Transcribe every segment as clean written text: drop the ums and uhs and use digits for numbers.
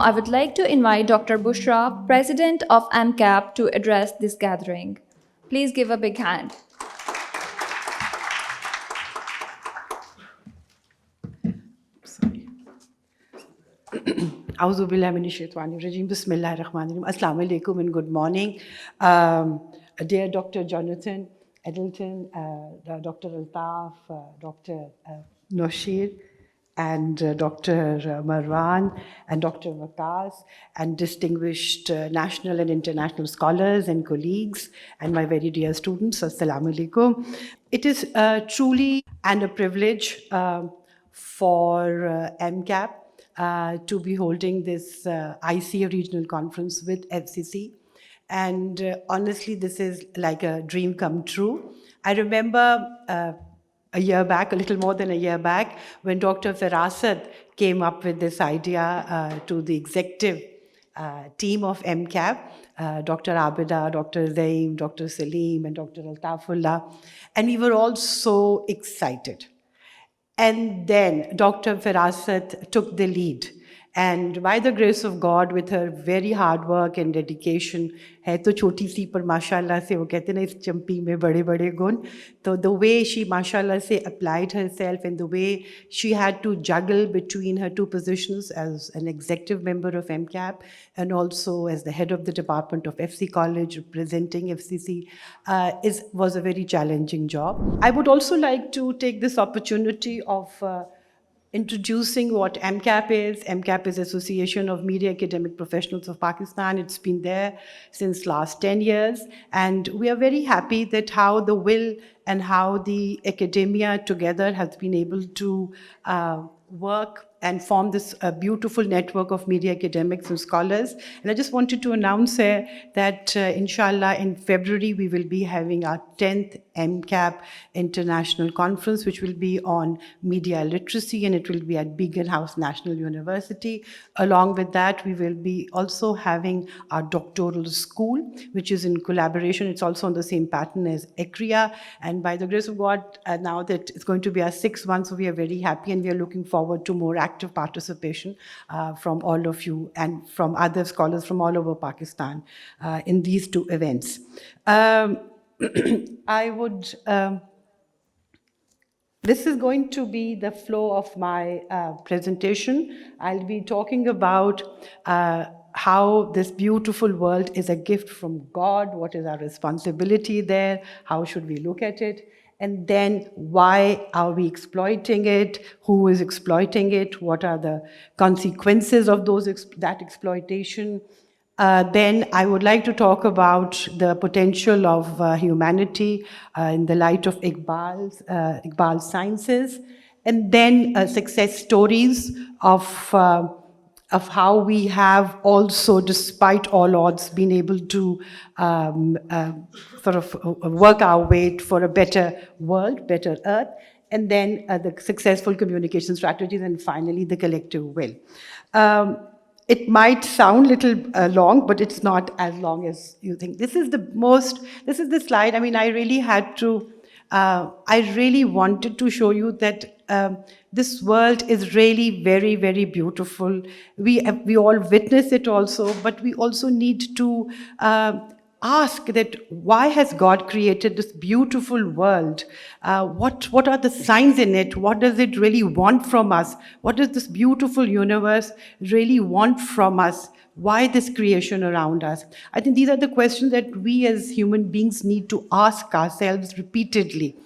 I would like to invite Dr. Bushra, President of AMCAP, to address this gathering. Please give a big hand. Assalamu alaikum and good morning. Dear Dr. Jonathan Edelton, Dr. Altaf, Dr. Noshir, and Dr. Marwan and Dr. Waqas, and distinguished national and international scholars and colleagues, and my very dear students, Assalamu alaikum. It is truly and a privilege for AMCAP to be holding this ICA regional conference with FCC. And honestly, this is like a dream come true. I remember a year back, a little more than a year back, when Dr. Firasat came up with this idea to the executive team of AMCAP, Dr. Abida, Dr. Zaim, Dr. Salim, and Dr. Altafullah, and we were all so excited. And then Dr. Firasat took the lead. And by the grace of God, with her very hard work and dedication, है तो छोटी सी पर माशाल्लाह से वो कहते हैं ना इस चंपी में बड़े बड़े गुण. So the way she माशाल्लाह से applied herself and the way she had to juggle between her two positions as an executive member of AMCAP and also as the head of the department of FC College representing FCC was a very challenging job. I would also like to take this opportunity of introducing what AMCAP is. AMCAP is Association of Media Academic Professionals of Pakistan. It's been there since last 10 years. And we are very happy that how the will and how the academia together has been able to work and form this beautiful network of media academics and scholars. And I just wanted to announce that inshallah in February we will be having our 10th AMCAP International Conference, which will be on media literacy, and it will be at Beacon House National University. Along with that, we will be also having our doctoral school, which is in collaboration. It's also on the same pattern as ECRIA. And by the grace of God, now that it's going to be our 6th one, so we are very happy and we are looking forward to more active participation from all of you and from other scholars from all over Pakistan in these two events. I would, this is going to be the flow of my presentation. I'll be talking about how this beautiful world is a gift from God, what is our responsibility there, how should we look at it, and then why are we exploiting it, who is exploiting it, what are the consequences of that exploitation. Then I would like to talk about the potential of humanity in the light of Iqbal's sciences, and then success stories of how we have also, despite all odds, been able to sort of work our way for a better world, better earth, and then the successful communication strategies, and finally the collective will. It might sound a little long, but it's not as long as you think. This is the slide. I mean, I really had to, I really wanted to show you that this world is really very, very beautiful. We all witness it also, but we also need to ask that why has God created this beautiful world? What are the signs in it? What does it really want from us? What does this beautiful universe really want from us? Why this creation around us? I think these are the questions that we as human beings need to ask ourselves repeatedly.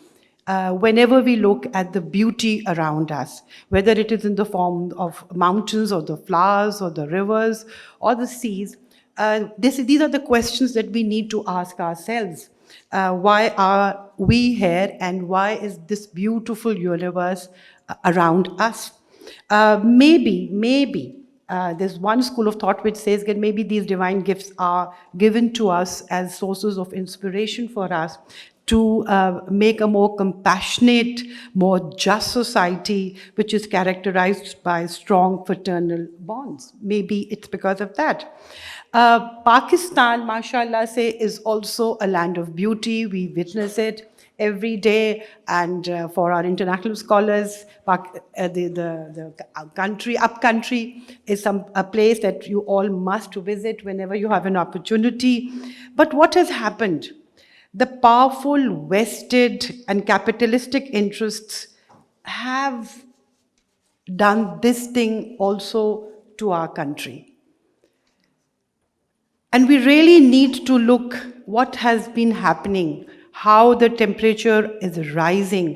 Whenever we look at the beauty around us, whether it is in the form of mountains or the flowers or the rivers or the seas, these are the questions that we need to ask ourselves. Why are we here, and why is this beautiful universe around us? Maybe there's one school of thought which says that maybe these divine gifts are given to us as sources of inspiration for us to make a more compassionate, more just society, which is characterized by strong fraternal bonds. Maybe it's because of that. Pakistan, mashallah, is also a land of beauty. We witness it every day. And for our international scholars, the country, upcountry is a place that you all must visit whenever you have an opportunity. But what has happened? The powerful vested and capitalistic interests have done this thing also to our country. And we really need to look what has been happening, how the temperature is rising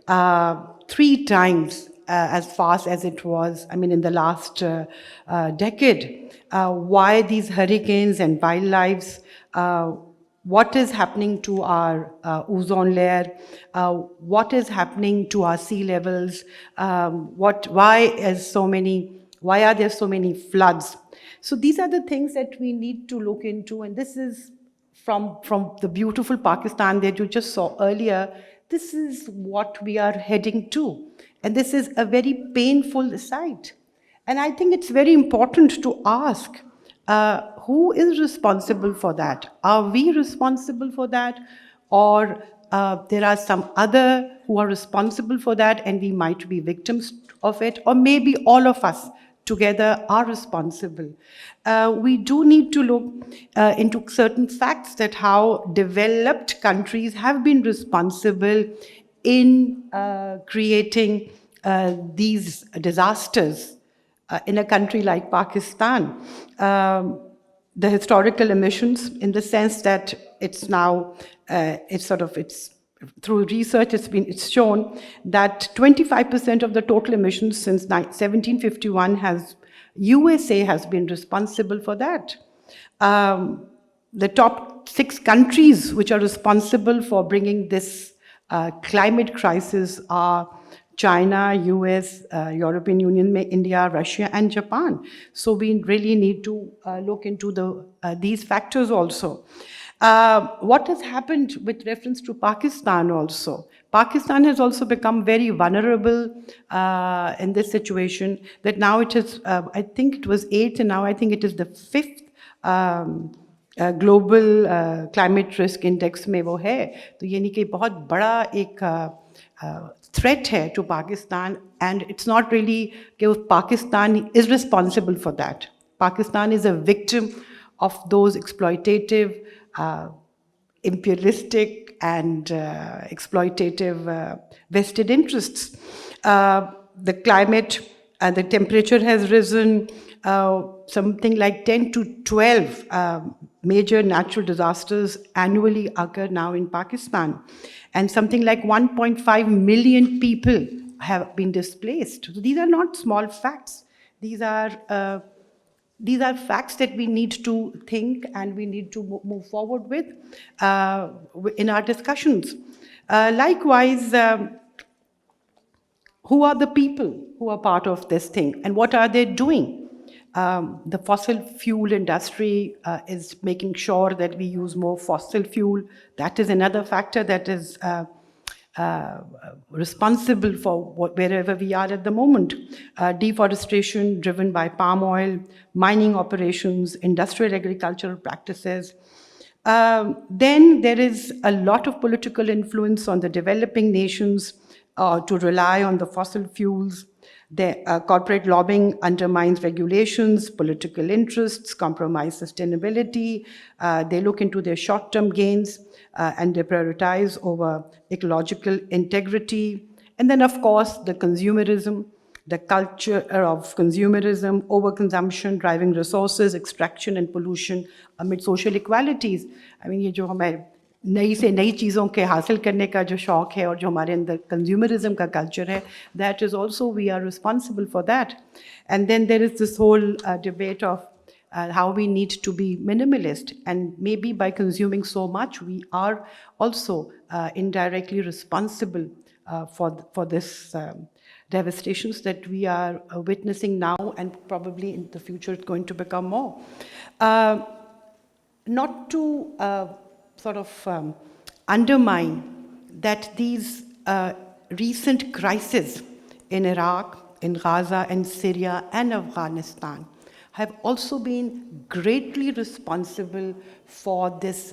3 times as fast as it was, in the last decade. Why these hurricanes and wildlife, what is happening to our ozone layer, what is happening to our sea levels, why are there so many floods? So these are the things that we need to look into, and this is from the beautiful Pakistan that you just saw earlier. This is what we are heading to, and this is a very painful sight. And I think it's very important to ask, who is responsible for that? Are we responsible for that? Or there are some other who are responsible for that and we might be victims of it? Or maybe all of us together are responsible. We do need to look into certain facts that how developed countries have been responsible in creating these disasters. In a country like Pakistan, the historical emissions, in the sense that it's now, through research, it's shown that 25% of the total emissions since 1751 USA has been responsible for that. The top 6 countries which are responsible for bringing this climate crisis are China, US, European Union, India, Russia, and Japan. So we really need to look into these factors also. What has happened with reference to Pakistan also? Pakistan has also become very vulnerable in this situation, that now it is, I think it was 8th, and now I think it is the 5th global climate risk index में वो है. तो यानी कि बहुत बड़ा एक threat hai to Pakistan, and it's not really that Pakistan is responsible for that. Pakistan is a victim of those exploitative, imperialistic and exploitative vested interests. The climate and the temperature has risen. Something like 10 to 12 major natural disasters annually occur now in Pakistan. And something like 1.5 million people have been displaced. So these are not small facts. These are facts that we need to think and we need to move forward with in our discussions. Likewise, who are the people who are part of this thing and what are they doing? The fossil fuel industry is making sure that we use more fossil fuel. That is another factor that is responsible for wherever we are at the moment. Deforestation driven by palm oil, mining operations, industrial agricultural practices. Then there is a lot of political influence on the developing nations to rely on the fossil fuels. The corporate lobbying undermines regulations, political interests, compromise sustainability. They look into their short-term gains and they prioritize over ecological integrity. And then, of course, the consumerism, the culture of consumerism, overconsumption, driving resources, extraction and pollution amid social equalities. ये जो हमें नई से नई चीज़ों के हासिल करने का जो शौक़ है और जो हमारे अंदर कंज्यूमरिज्म का कल्चर है, that is also we are responsible for that. And then there is this whole debate of how we need to be minimalist, and maybe by consuming so much we are also indirectly responsible for this devastations that we are witnessing now, and probably in the future it's going to become more. Not to undermine that these recent crises in Iraq, in Gaza, and Syria, and Afghanistan have also been greatly responsible for this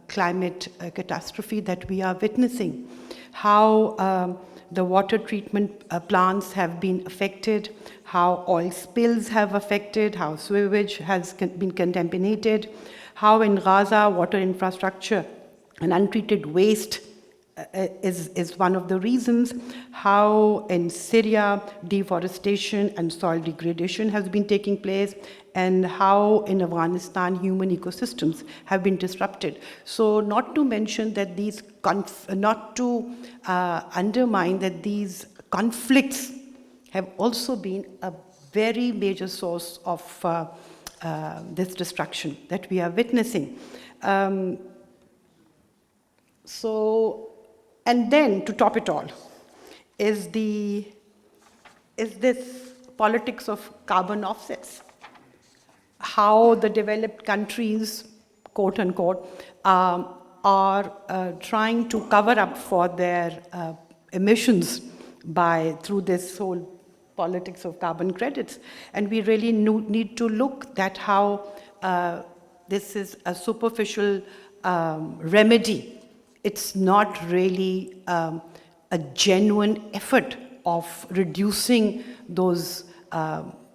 climate catastrophe that we are witnessing. How the water treatment plants have been affected, how oil spills have affected, how sewage has been contaminated, how in Gaza water infrastructure and untreated waste is one of the reasons, how in Syria deforestation and soil degradation has been taking place, and how in Afghanistan human ecosystems have been disrupted. So not to mention that these, not to undermine that these conflicts have also been a very major source of this destruction that we are witnessing. And then to top it all is this politics of carbon offsets. How the developed countries, quote unquote, are trying to cover up for their emissions through this whole politics of carbon credits. And we really need to look at how this is a superficial remedy. It's not really a genuine effort of reducing those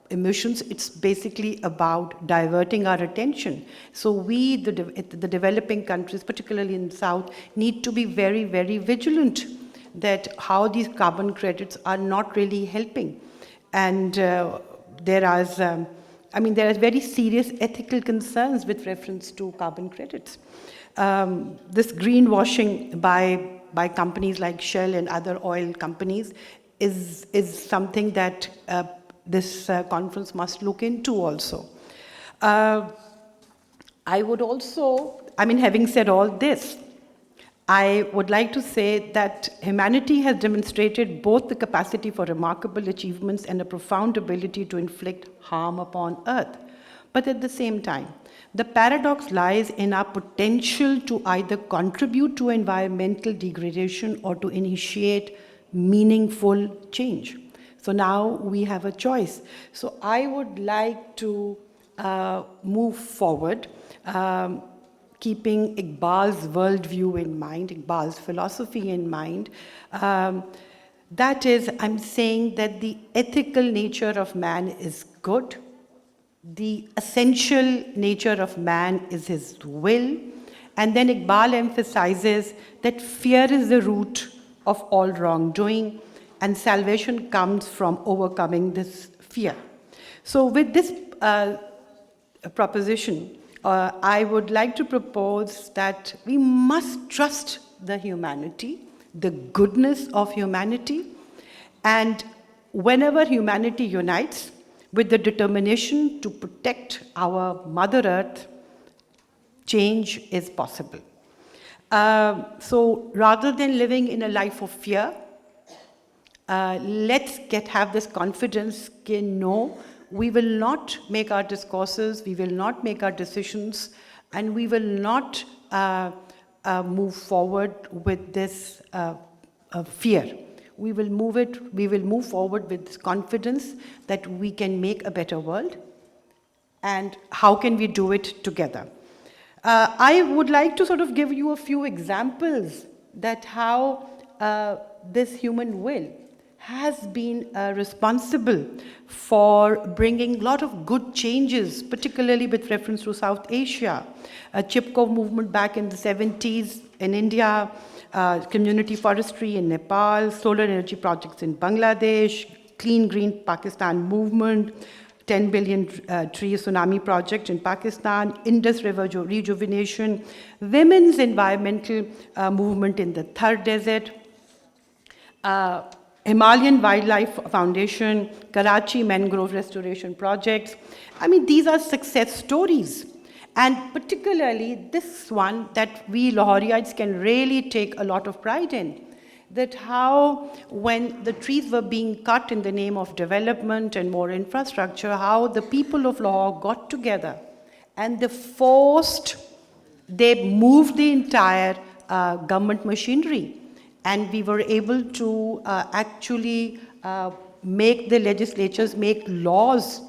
emissions. It's basically about diverting our attention. So we, the developing countries, particularly in the South, need to be very, very vigilant that how these carbon credits are not really helping. And there are very serious ethical concerns with reference to carbon credits. This greenwashing by companies like Shell and other oil companies is something that this conference must look into also. I would also, having said all this, I would like to say that humanity has demonstrated both the capacity for remarkable achievements and a profound ability to inflict harm upon Earth. But at the same time, the paradox lies in our potential to either contribute to environmental degradation or to initiate meaningful change. So now we have a choice. So I would like to move forward, keeping Iqbal's worldview in mind, Iqbal's philosophy in mind. That is, I'm saying that the ethical nature of man is good. The essential nature of man is his will. And then Iqbal emphasizes that fear is the root of all wrongdoing, and salvation comes from overcoming this fear. So with this proposition, I would like to propose that we must trust the humanity, the goodness of humanity, and whenever humanity unites with the determination to protect our Mother Earth, change is possible. So rather than living in a life of fear, let's have this confidence, no, we will not make our discourses, we will not make our decisions, and we will not move forward with this fear. We will move forward with confidence that we can make a better world. And how can we do it together? I would like to sort of give you a few examples that how this human will has been responsible for bringing a lot of good changes, particularly with reference to South Asia. Chipko movement back in the 70s in India, community forestry in Nepal, solar energy projects in Bangladesh, Clean Green Pakistan movement, 10 billion tree tsunami project in Pakistan, Indus River rejuvenation, women's environmental movement in the Thar Desert, Himalayan Wildlife Foundation, Karachi mangrove restoration projects. I mean, these are success stories. And particularly this one that we Lahoriites can really take a lot of pride in. That how when the trees were being cut in the name of development and more infrastructure, how the people of Lahore got together and they moved the entire government machinery. And we were able to actually make the legislatures make laws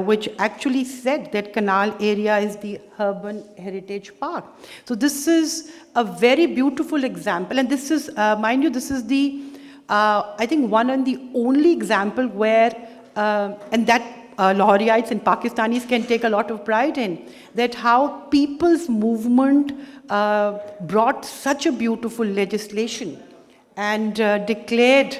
which actually said that canal area is the urban heritage park. So this is a very beautiful example, and this is, mind you, this is the, I think, one and the only example where, and that Lahoriites and Pakistanis can take a lot of pride in, that how people's movement brought such a beautiful legislation and declared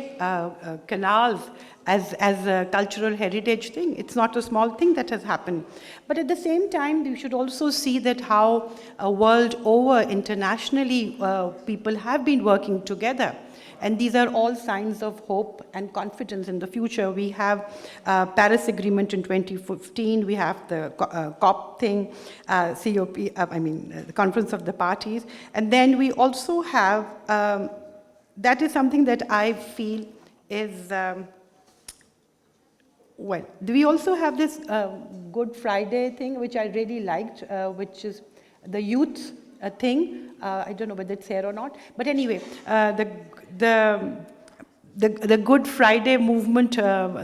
canals as a cultural heritage thing. It's not a small thing that has happened. But at the same time, we should also see that how world over, internationally, people have been working together. And these are all signs of hope and confidence in the future. We have Paris Agreement in 2015, we have the COP thing, COP, the Conference of the Parties. And then we also have, that is something that I feel is, well, we also have this Good Friday thing, which I really liked, which is the youth thing. I don't know whether it's here or not. But anyway, the Good Friday movement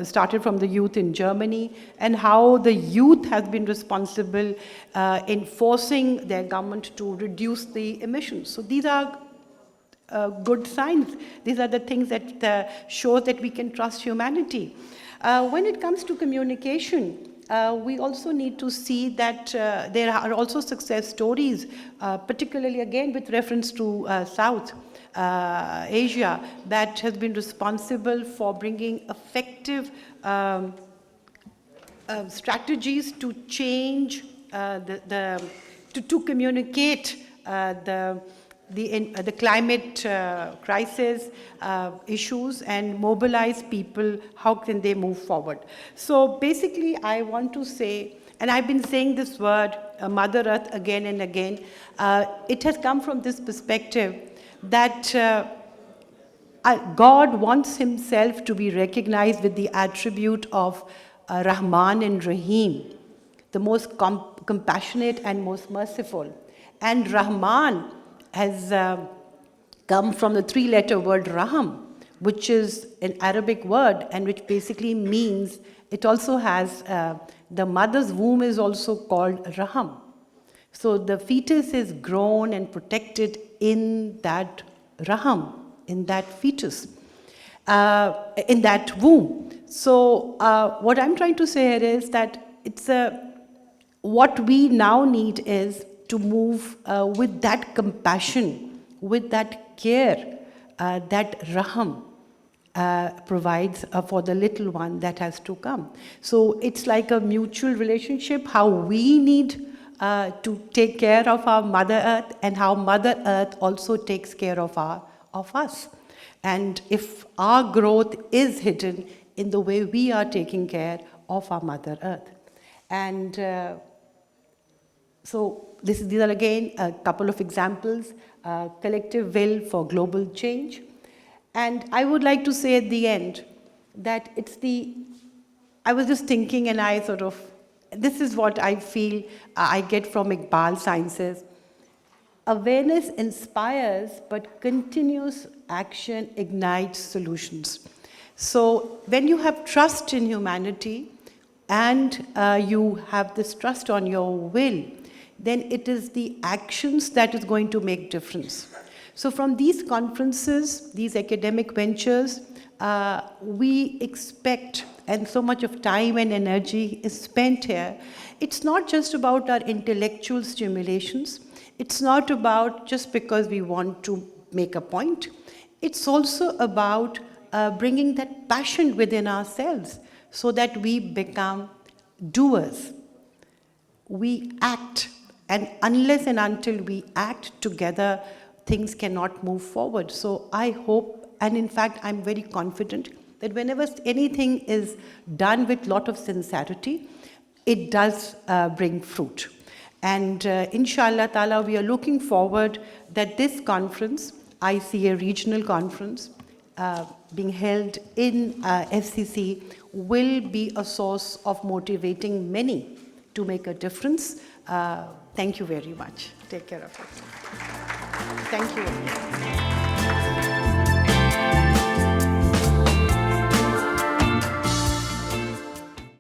started from the youth in Germany, and how the youth has been responsible in forcing their government to reduce the emissions. So these are good signs. These are the things that show that we can trust humanity. When it comes to communication, we also need to see that there are also success stories, particularly again with reference to South Asia, that has been responsible for bringing effective strategies to change to communicate the climate crisis issues and mobilize people. How can they move forward? So basically, I want to say, and I've been saying this word, Mother Earth, again and again. It has come from this perspective that God wants himself to be recognized with the attribute of Rahman and Rahim, the most compassionate and most merciful. And Rahman has come from the three-letter word Raham, which is an Arabic word and which basically means, it also has, the mother's womb is also called Raham. So the fetus is grown and protected in that Raham, in that fetus, in that womb. So what I'm trying to say here is that it's what we now need is to move with that compassion, with that care that Raham provides for the little one that has to come. So it's like a mutual relationship, how we need to take care of our Mother Earth, and how Mother Earth also takes care of us. And if our growth is hidden in the way we are taking care of our Mother Earth. And so these are again a couple of examples, collective will for global change. And I would like to say at the end that I was just thinking, and I sort of, this is what I feel I get from Iqbal Sciences. Awareness inspires, but continuous action ignites solutions. So when you have trust in humanity and you have this trust on your will, then it is the actions that is going to make difference. So from these conferences, these academic ventures, we expect, and so much of time and energy is spent here. It's not just about our intellectual stimulations. It's not about just because we want to make a point. It's also about bringing that passion within ourselves so that we become doers. We act, and unless and until we act together, things cannot move forward. So I hope, and in fact, I'm very confident that whenever anything is done with a lot of sincerity, it does bring fruit. And inshallah ta'ala, we are looking forward that this conference, ICA regional conference, being held in FCC, will be a source of motivating many to make a difference. Thank you very much. Take care of yourself. Thank you.